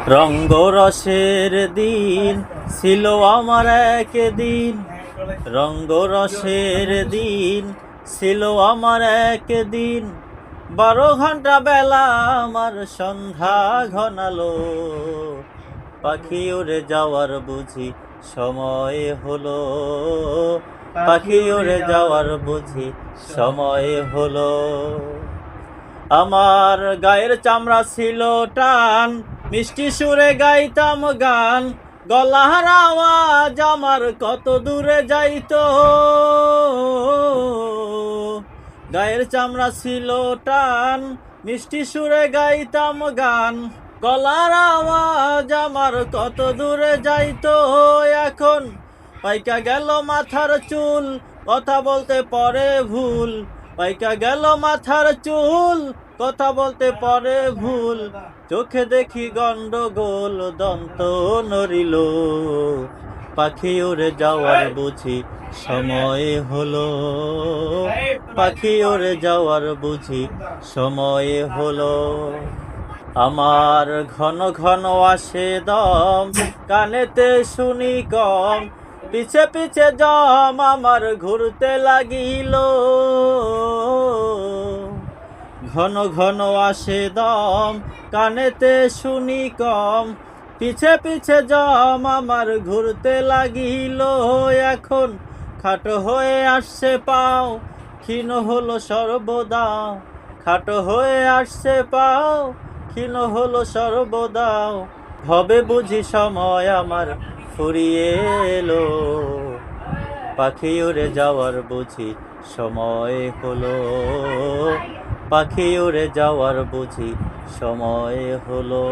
রঙ্গরসের দিন ছিল আমার একদিন, রঙ্গরসের দিন ছিল আমার একদিন। 12 ঘন্টা বেলা আমার সন্ধ্যা ঘনালো, পাখি উড়ে যাওয়ার বুঝি সময় হলো, পাখি উড়ে যাওয়ার বুঝি সময় হলো। আমার গায়ের চামড়া ছিল টান, মিষ্টি সুরে গাইতাম গান, গলার আওয়াজ আমার কত দূরে যাইতো। গায়ের চামড়া ছিল টান, মিষ্টি সুরে গাইতাম গান, গলার আওয়াজ আমার কত দূরে যাইতো। এখন পাইকা গেল মাথার চুল, কথা বলতে পরে ভুল, পাইকা গেল মাথার চুল, কথা বলতে পরে ভুল। চোখে দেখি গন্ডগোল, দন্ত নড়িল, পাখি উড়ে যাওয়ার বুঝি সময় হলো, পাখি উড়ে যাওয়ার বুঝি সময় হলো। আমার ঘন ঘন আসে দম, কানেতে শুনি কম, পিছে পিছে জম আমার ঘুরতে লাগিল। ঘন ঘন আসে দম, কানেতে শুনি কম, পিছে পিছে জম আমার ঘুরতে লাগিল। এখন খাটো হয়ে আসছে পাও, ক্ষীণ হলো সর্বদা, খাটো হয়ে আসছে পাও, ক্ষীণ হলো সর্বদাও। হবে বুঝি সময় আমার ফুরিয়ে এলো, পাখি উড়ে যাওয়ার বুঝি সময় হলো, পাখি উড়ে যাওয়ার বুঝি সময় হলো।